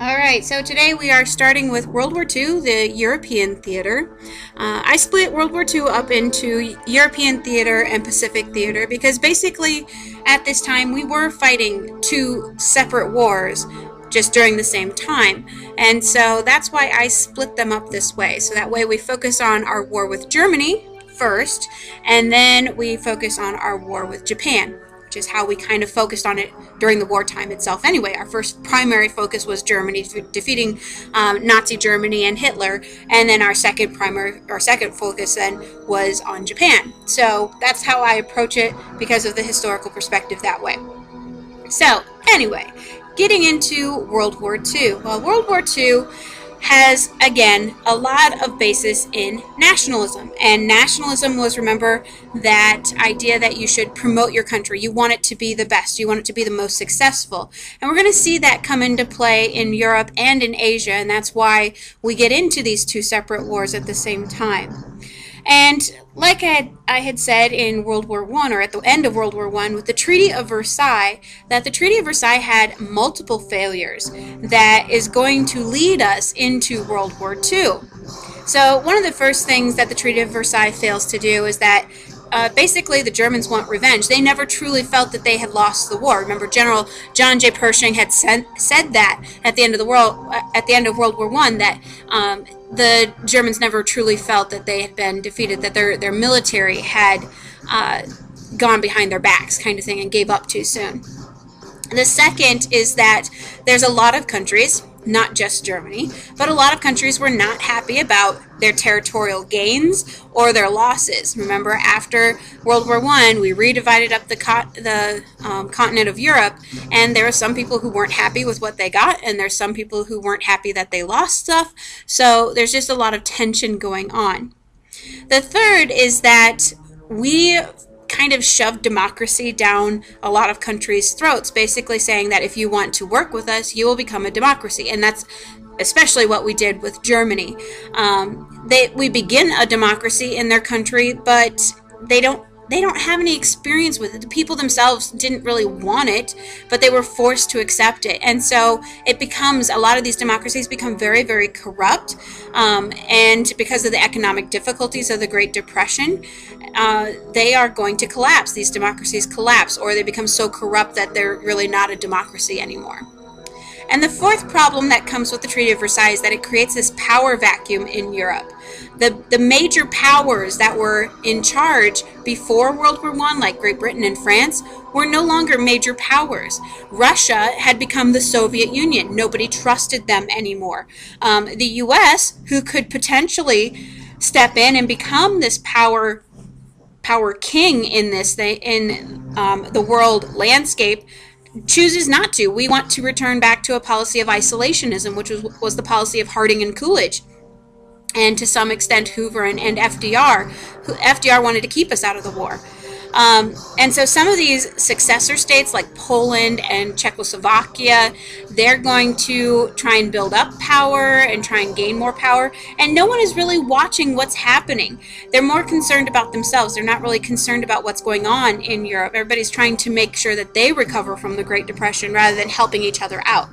All right, so today we are starting with World War II, the European theater. I split World War II up into European theater and Pacific theater because basically at this time we were fighting two separate wars just during the same time. And so that's why I split them up this way. So that way we focus on our war with Germany first, and then we focus on our war with Japan, which is how we kind of focused on it during the wartime itself anyway. Our first primary focus was Germany, defeating Nazi Germany and Hitler, and then our second focus then was on Japan. So that's how I approach it because of the historical perspective that way. So anyway, getting into World War II. Well, World War II has, again, a lot of basis in nationalism. And nationalism was, remember, that idea that you should promote your country. You want it to be the best. You want it to be the most successful. And we're going to see that come into play in Europe and in Asia, and that's why we get into these two separate wars at the same time. And like I had said in World War I, or at the end of World War I, with the Treaty of Versailles, that the Treaty of Versailles had multiple failures that is going to lead us into World War II. So one of the first things that the Treaty of Versailles fails to do is that basically the Germans want revenge. They never truly felt that they had lost the war. Remember, General John J. Pershing had said that at the end of World War I, that the Germans never truly felt that they had been defeated, that their military had gone behind their backs, kind of thing, and gave up too soon. The second is that there's a lot of countries, not just Germany, but a lot of countries were not happy about their territorial gains or their losses. Remember, after World War I, we redivided up the continent of Europe, and there were some people who weren't happy with what they got, and there's some people who weren't happy that they lost stuff. So there's just a lot of tension going on. The third is that we kind of shoved democracy down a lot of countries' throats, basically saying that if you want to work with us, you will become a democracy. And that's especially what we did with Germany. We begin a democracy in their country, but they don't have any experience with it. The people themselves didn't really want it, but they were forced to accept it. And so it becomes, a lot of these democracies become very, very corrupt. And because of the economic difficulties of the Great Depression, they are going to collapse. These democracies collapse, or they become so corrupt that they're really not a democracy anymore. And the fourth problem that comes with the Treaty of Versailles is that it creates this power vacuum in Europe. The major powers that were in charge before World War I, like Great Britain and France, were no longer major powers. Russia had become the Soviet Union. Nobody trusted them anymore. The U.S., who could potentially step in and become this power king in the world landscape, chooses not to. We want to return back to a policy of isolationism, which was the policy of Harding and Coolidge, and to some extent Hoover and FDR. FDR wanted to keep us out of the war. And so some of these successor states like Poland and Czechoslovakia, they're going to try and build up power and try and gain more power, and no one is really watching what's happening. They're more concerned about themselves. They're not really concerned about what's going on in Europe. Everybody's trying to make sure that they recover from the Great Depression rather than helping each other out.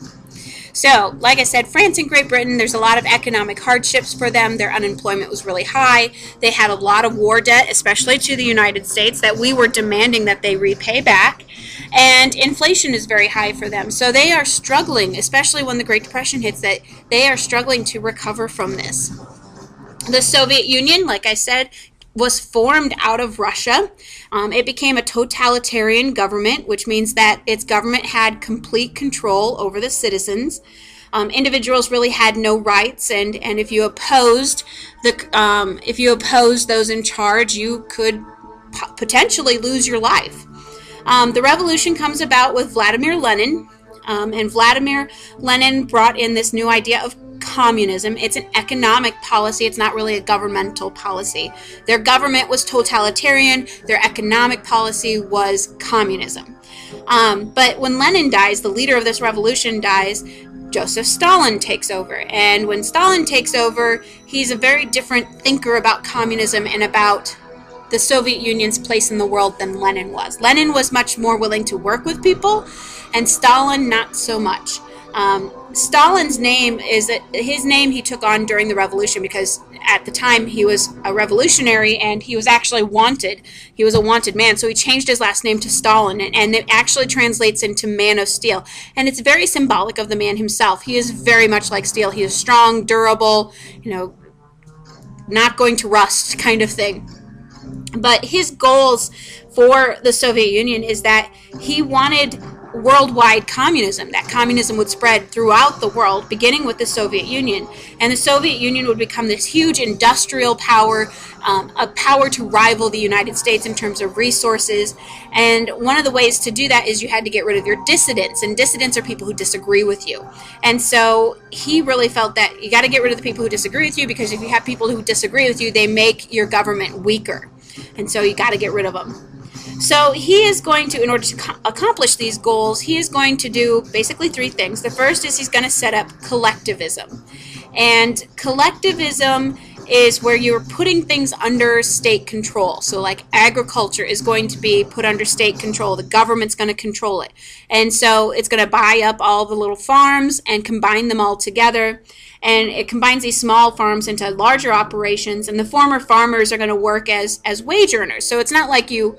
So, like I said, France and Great Britain, there's a lot of economic hardships for them. Their unemployment was really high. They had a lot of war debt, especially to the United States, that we were demanding that they repay back. And inflation is very high for them. So they are struggling, especially when the Great Depression hits, that they are struggling to recover from this. The Soviet Union, like I said, was formed out of Russia. It became a totalitarian government, which means that its government had complete control over the citizens. Individuals really had no rights, and if you opposed those in charge, you could potentially lose your life. The revolution comes about with Vladimir Lenin, and Vladimir Lenin brought in this new idea of communism. It's an economic policy. It's not really a governmental policy. Their government was totalitarian. Their economic policy was communism. But when Lenin dies, the leader of this revolution dies, Joseph Stalin takes over. And when Stalin takes over, he's a very different thinker about communism and about the Soviet Union's place in the world than Lenin was. Lenin was much more willing to work with people, and Stalin not so much. Stalin's name is his name he took on during the revolution, because at the time he was a revolutionary and he was actually wanted. He was a wanted man, so he changed his last name to Stalin, and it actually translates into Man of Steel. And it's very symbolic of the man himself. He is very much like steel. He is strong, durable, not going to rust kind of thing. But his goals for the Soviet Union is that he wanted worldwide communism, that communism would spread throughout the world, beginning with the Soviet Union. And the Soviet Union would become this huge industrial power, a power to rival the United States in terms of resources. And one of the ways to do that is you had to get rid of your dissidents, and dissidents are people who disagree with you. And so he really felt that you got to get rid of the people who disagree with you, because if you have people who disagree with you, they make your government weaker. And so you got to get rid of them. So he is going to, in order to accomplish these goals, he is going to do basically three things. The first is he's going to set up collectivism. And collectivism is where you're putting things under state control. So like agriculture is going to be put under state control. The government's going to control it. And so it's going to buy up all the little farms and combine them all together. And it combines these small farms into larger operations. And the former farmers are going to work as wage earners. So it's not like you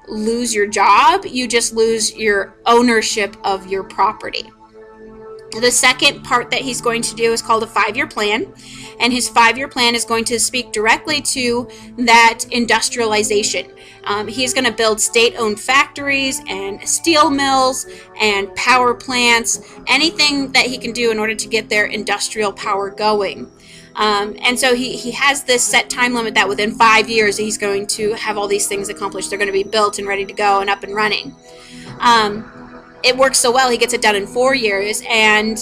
lose your job, you just lose your ownership of your property. The second part that he's going to do is called a 5-year plan, and his 5-year plan is going to speak directly to that industrialization. He's going to build state-owned factories and steel mills and power plants, anything that he can do in order to get their industrial power going. And so he has this set time limit that within 5 years he's going to have all these things accomplished. They're going to be built and ready to go and up and running. It works so well, he gets it done in 4 years, and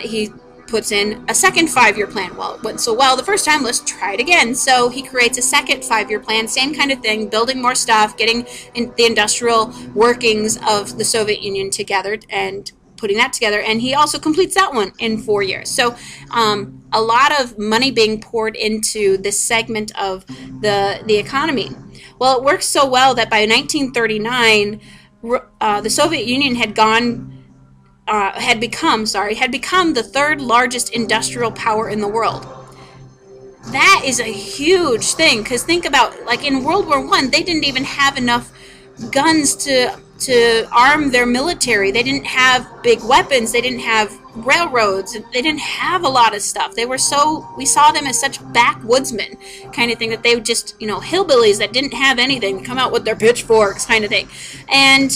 he puts in a second 5-year plan. Well, it went so well the first time, let's try it again. So he creates a second 5-year plan, same kind of thing, building more stuff, getting the industrial workings of the Soviet Union together and putting that together, and he also completes that one in 4 years. So a lot of money being poured into this segment of the economy. Well, it works so well that by 1939, the Soviet Union had become the third largest industrial power in the world. That is a huge thing, because think about, like in World War I, they didn't even have enough guns to arm their military. They didn't have big weapons. They didn't have railroads. They didn't have a lot of stuff. We saw them as such backwoodsmen kind of thing, that they would just, hillbillies that didn't have anything come out with their pitchforks kind of thing. And,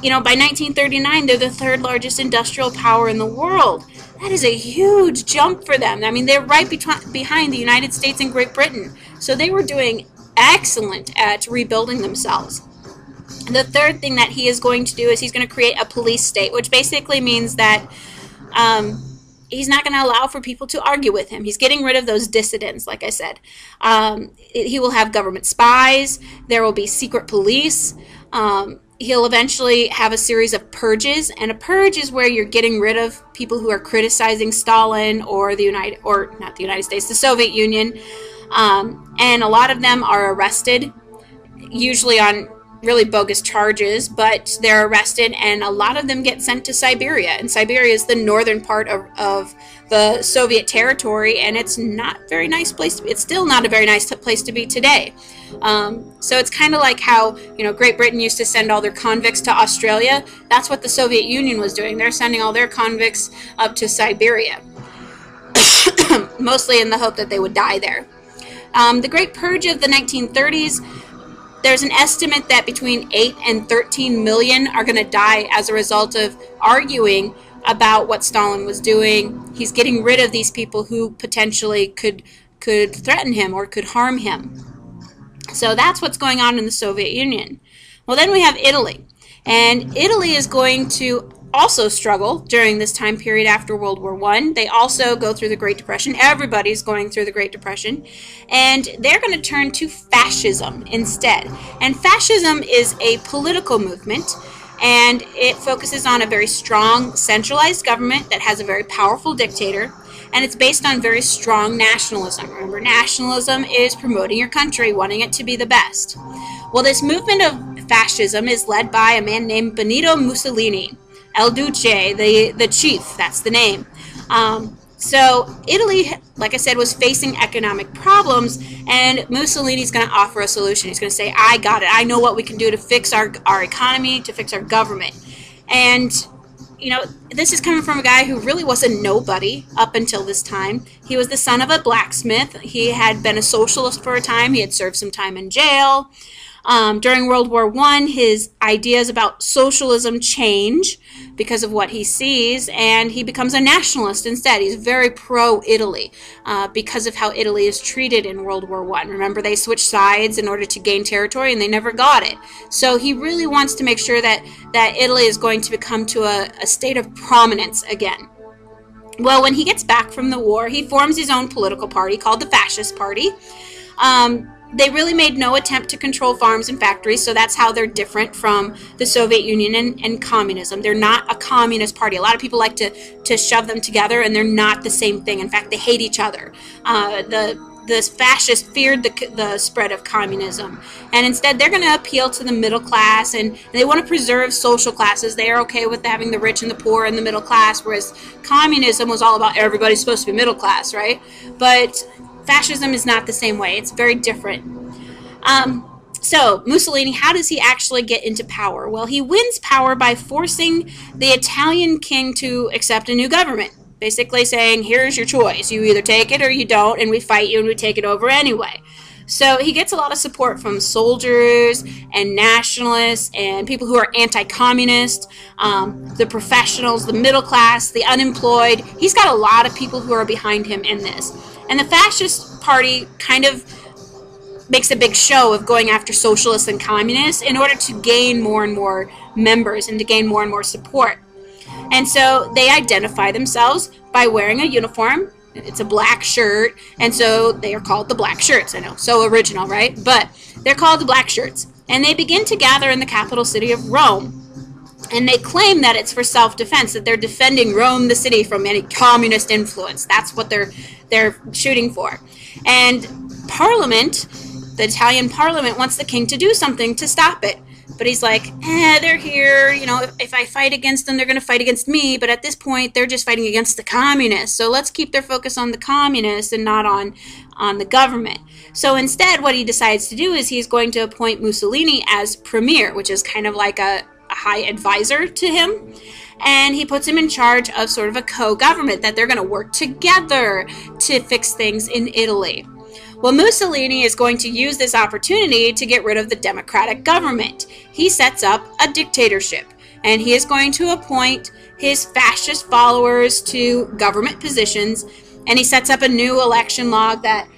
by 1939, they're the third largest industrial power in the world. That is a huge jump for them. I mean, they're right behind the United States and Great Britain. So they were doing excellent at rebuilding themselves. The third thing that he is going to do is he's going to create a police state, which basically means that he's not going to allow for people to argue with him. He's getting rid of those dissidents, like I said. He will have government spies. There will be secret police. He'll eventually have a series of purges, and a purge is where you're getting rid of people who are criticizing Stalin or the Soviet Union. And a lot of them are arrested, usually on really bogus charges, but they're arrested, and a lot of them get sent to Siberia. And Siberia is the northern part of the Soviet territory, and it's not a very nice place to be. It's still not a very nice place to be today. So it's kind of like how, Great Britain used to send all their convicts to Australia. That's what the Soviet Union was doing. They're sending all their convicts up to Siberia, mostly in the hope that they would die there. The Great Purge of the 1930s, there's an estimate that between 8 and 13 million are going to die as a result of arguing about what Stalin was doing. He's getting rid of these people who potentially could threaten him or could harm him. So that's what's going on in the Soviet Union. Well, then we have Italy. And Italy is going to also struggle during this time period after World War I. They also go through the Great Depression. Everybody's going through the Great Depression. And they're going to turn to fascism instead. And fascism is a political movement, and it focuses on a very strong centralized government that has a very powerful dictator, and it's based on very strong nationalism. Remember, nationalism is promoting your country, wanting it to be the best. Well, this movement of fascism is led by a man named Benito Mussolini. El Duce, the chief, that's the name. So Italy, like I said, was facing economic problems, and Mussolini's going to offer a solution. He's going to say, I got it. I know what we can do to fix our economy, to fix our government. And, this is coming from a guy who really was a nobody up until this time. He was the son of a blacksmith. He had been a socialist for a time. He had served some time in jail. During World War I, his ideas about socialism change because of what he sees, and he becomes a nationalist instead. He's very pro-Italy because of how Italy is treated in World War I. Remember, they switched sides in order to gain territory, and they never got it. So he really wants to make sure that Italy is going to become to a state of prominence again. Well, when he gets back from the war, he forms his own political party called the Fascist Party. They really made no attempt to control farms and factories, so that's how they're different from the Soviet Union and communism. They're not a communist party. A lot of people like to shove them together, and they're not the same thing. In fact, they hate each other. The fascists feared the spread of communism, and instead they're going to appeal to the middle class, and they want to preserve social classes. They are okay with having the rich and the poor and the middle class, whereas communism was all about everybody's supposed to be middle class, right? But fascism is not the same way. It's very different. So Mussolini, how does he actually get into power? Well, he wins power by forcing the Italian king to accept a new government, basically saying, here's your choice. You either take it or you don't, and we fight you and we take it over anyway. So he gets a lot of support from soldiers and nationalists and people who are anti-communist, the professionals, the middle class, the unemployed. He's got a lot of people who are behind him in this. And the Fascist Party kind of makes a big show of going after socialists and communists in order to gain more and more members and to gain more and more support. And so they identify themselves by wearing a uniform. It's a black shirt, and so they are called the Black Shirts. I know, so original, right? But they're called the Black Shirts. And they begin to gather in the capital city of Rome. And they claim that it's for self-defense, that they're defending Rome, the city, from any communist influence. That's what they're shooting for. And Parliament, the Italian Parliament, wants the king to do something to stop it. But he's like, they're here, if I fight against them, they're going to fight against me. But at this point, they're just fighting against the communists. So let's keep their focus on the communists and not on the government. So instead, what he decides to do is he's going to appoint Mussolini as premier, which is kind of like a high advisor to him. And he puts him in charge of sort of a co-government, that they're going to work together to fix things in Italy. Well, Mussolini is going to use this opportunity to get rid of the democratic government. He sets up a dictatorship, and he is going to appoint his fascist followers to government positions, and he sets up a new election law that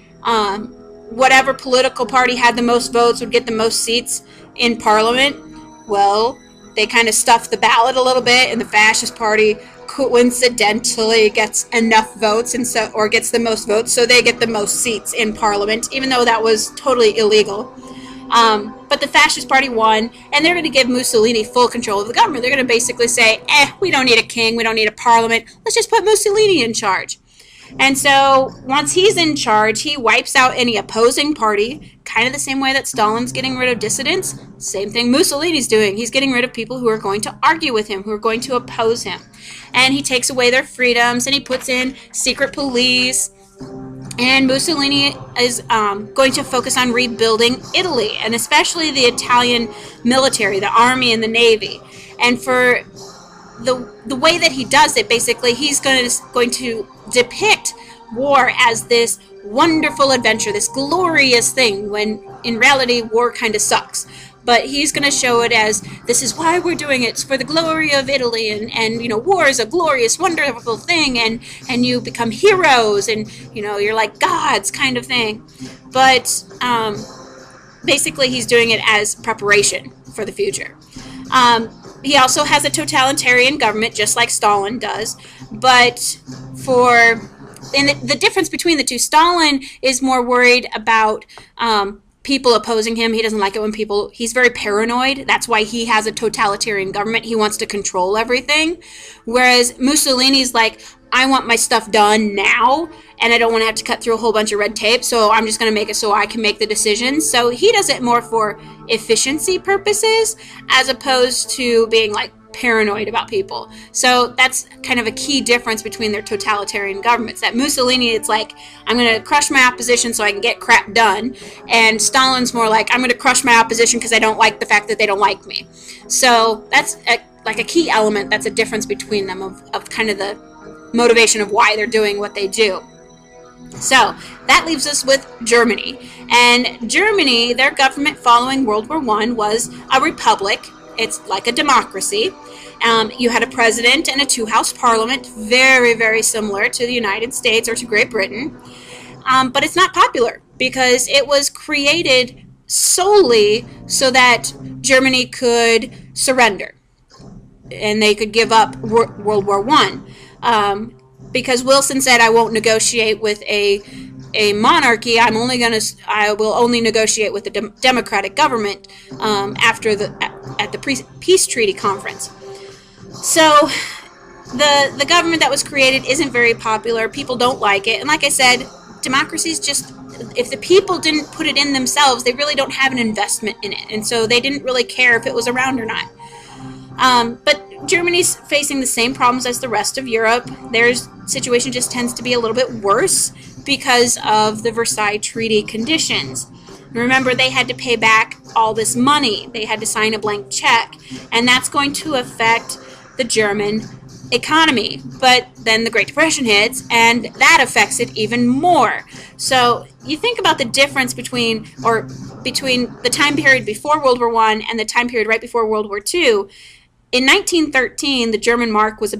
whatever political party had the most votes would get the most seats in parliament. Well, they kind of stuff the ballot a little bit, and the fascist party coincidentally gets enough votes, and so, or gets the most votes, so they get the most seats in parliament, even though that was totally illegal. But the fascist party won, and they're going to give Mussolini full control of the government. They're going to basically say, we don't need a king, we don't need a parliament, let's just put Mussolini in charge. And so once he's in charge, he wipes out any opposing party, kind of the same way that Stalin's getting rid of dissidents. Same thing Mussolini's doing. He's getting rid of people who are going to argue with him, who are going to oppose him. And he takes away their freedoms, and he puts in secret police. And Mussolini is going to focus on rebuilding Italy, and especially the Italian military, the army and the navy. And for the way that he does it, basically, he's going to depict war as this wonderful adventure, this glorious thing, when in reality war kind of sucks. But he's going to show it as, this is why we're doing it. It's for the glory of Italy, and war is a glorious, wonderful thing, and you become heroes, and you're like gods, kind of thing. But basically he's doing it as preparation for the future. He also has a totalitarian government, just like Stalin does. But the difference between the two, Stalin is more worried about people opposing him. He doesn't like it when he's very paranoid. That's why he has a totalitarian government. He wants to control everything. Whereas Mussolini's like, I want my stuff done now, and I don't want to have to cut through a whole bunch of red tape, so I'm just going to make it so I can make the decisions. So he does it more for efficiency purposes, as opposed to being like paranoid about people. So that's kind of a key difference between their totalitarian governments. That Mussolini, it's like, I'm going to crush my opposition so I can get crap done. And Stalin's more like, I'm going to crush my opposition because I don't like the fact that they don't like me. So that's like a key element. That's a difference between them of kind of the motivation of why they're doing what they do. So that leaves us with Germany. And Germany, their government following World War I was a republic. It's like a democracy. You had a president and a two-house parliament, very, very similar to the United States or to Great Britain. But it's not popular because it was created solely so that Germany could surrender and they could give up World War I. Because Wilson said, I won't negotiate with a monarchy. I will only negotiate with a democratic government at the peace treaty conference. So the government that was created isn't very popular. People don't like it. And like I said, democracy is just, if the people didn't put it in themselves, they really don't have an investment in it. And so they didn't really care if it was around or not. But Germany's facing the same problems as the rest of Europe. Their situation just tends to be a little bit worse because of the Versailles Treaty conditions. Remember, they had to pay back all this money. They had to sign a blank check, and that's going to affect the German economy. But then the Great Depression hits, and that affects it even more. So you think about the difference between the time period before World War I and the time period right before World War II. In 1913, the German mark was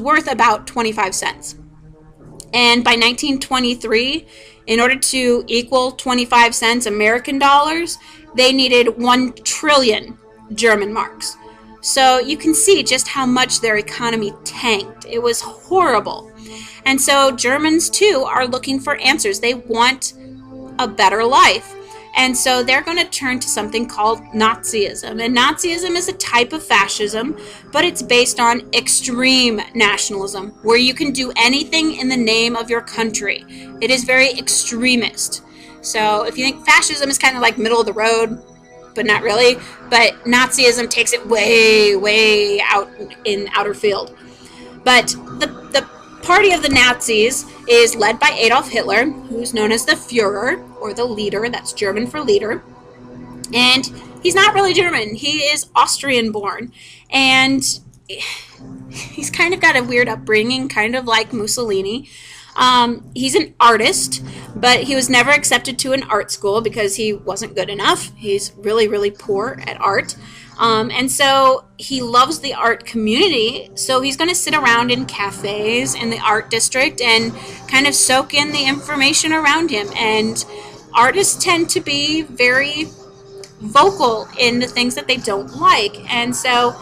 worth about 25 cents. And by 1923, in order to equal 25 cents American dollars, they needed 1 trillion German marks. So you can see just how much their economy tanked. It was horrible. And so Germans, too, are looking for answers. They want a better life. And so they're going to turn to something called Nazism. And Nazism is a type of fascism, but it's based on extreme nationalism, where you can do anything in the name of your country. It is very extremist. So if you think fascism is kind of like middle of the road, but not really, but Nazism takes it way, way out in outer field. But the party of the Nazis is led by Adolf Hitler, who's known as the Führer, or the leader. That's German for leader. And he's not really German. He is Austrian born. And he's kind of got a weird upbringing, kind of like Mussolini. He's an artist, but he was never accepted to an art school because he wasn't good enough. He's really, really poor at art. And so he loves the art community, so he's going to sit around in cafes in the art district and kind of soak in the information around him. And artists tend to be very vocal in the things that they don't like. And so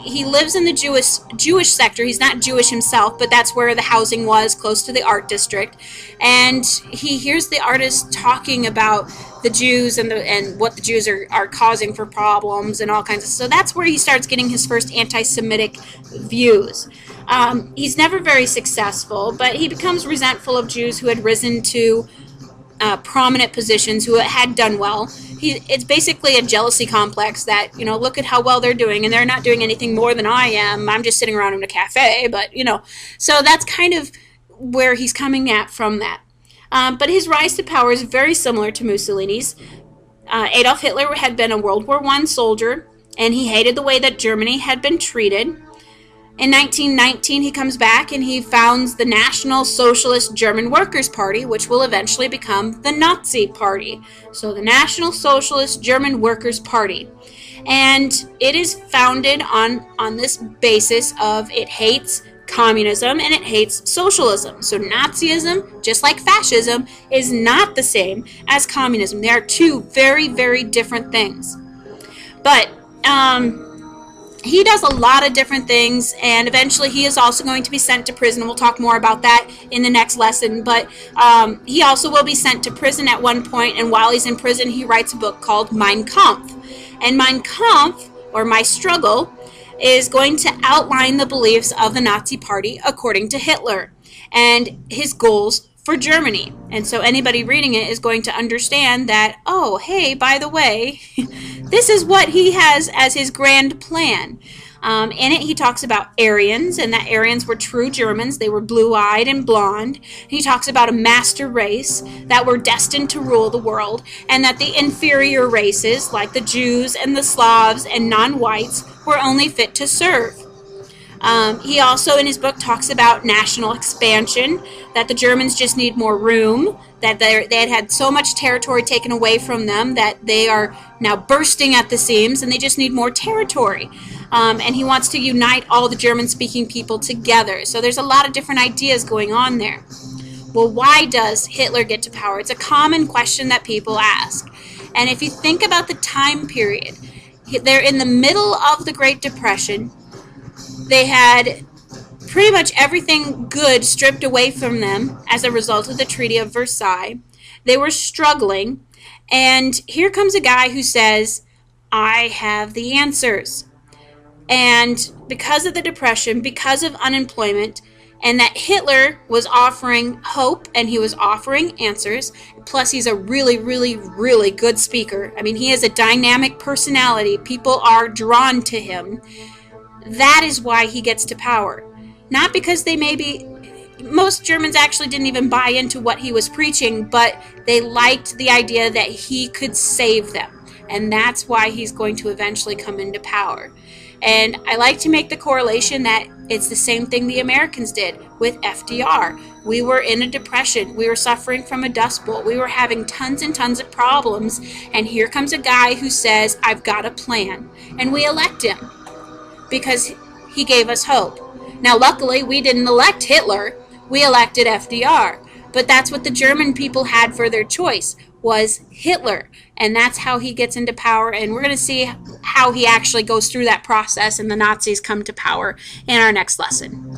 he lives in the Jewish sector. He's not Jewish himself, but that's where the housing was, close to the art district. And he hears the artists talking about the Jews and what the Jews are causing for problems and all kinds of. So that's where he starts getting his first anti-Semitic views. He's never very successful, but he becomes resentful of Jews who had risen to prominent positions, who had done well. It's basically a jealousy complex that, look at how well they're doing, and they're not doing anything more than I am. I'm just sitting around in a cafe, but, So that's kind of where he's coming at from that. But his rise to power is very similar to Mussolini's. Adolf Hitler had been a World War I soldier, and he hated the way that Germany had been treated. In 1919, he comes back and he founds the National Socialist German Workers' Party, which will eventually become the Nazi Party. So the National Socialist German Workers' Party. And it is founded on this basis of it hates communism and it hates socialism. So Nazism, just like fascism, is not the same as communism. They are two very, very different things. But he does a lot of different things, and eventually he is also going to be sent to prison. We'll talk more about that in the next lesson, but he also will be sent to prison at one point, and while he's in prison, he writes a book called Mein Kampf. And Mein Kampf, or My Struggle, is going to outline the beliefs of the Nazi Party according to Hitler and his goals for Germany. And so anybody reading it is going to understand that, oh, hey, by the way, this is what he has as his grand plan. In it, he talks about Aryans, and that Aryans were true Germans. They were blue-eyed and blonde. He talks about a master race that were destined to rule the world, and that the inferior races, like the Jews and the Slavs and non-whites, were only fit to serve. He also, in his book, talks about national expansion, that the Germans just need more room, that they had had so much territory taken away from them that they are now bursting at the seams and they just need more territory. And he wants to unite all the German-speaking people together. So there's a lot of different ideas going on there. Well, why does Hitler get to power? It's a common question that people ask. And if you think about the time period, they're in the middle of the Great Depression. They had pretty much everything good stripped away from them as a result of the Treaty of Versailles. They were struggling, and here comes a guy who says, I have the answers. And because of the Depression, because of unemployment, and that Hitler was offering hope and he was offering answers, plus he's a really, really, really good speaker. I mean, he has a dynamic personality. People are drawn to him. That is why he gets to power. Not because most Germans actually didn't even buy into what he was preaching, but they liked the idea that he could save them. And that's why he's going to eventually come into power. And I like to make the correlation that it's the same thing the Americans did with FDR. We were in a depression. We were suffering from a dust bowl. We were having tons and tons of problems. And here comes a guy who says, I've got a plan. And we elect him because he gave us hope. Now, luckily, we didn't elect Hitler. We elected FDR. But that's what the German people had for their choice, was Hitler. And that's how he gets into power. And we're going to see how he actually goes through that process and the Nazis come to power in our next lesson.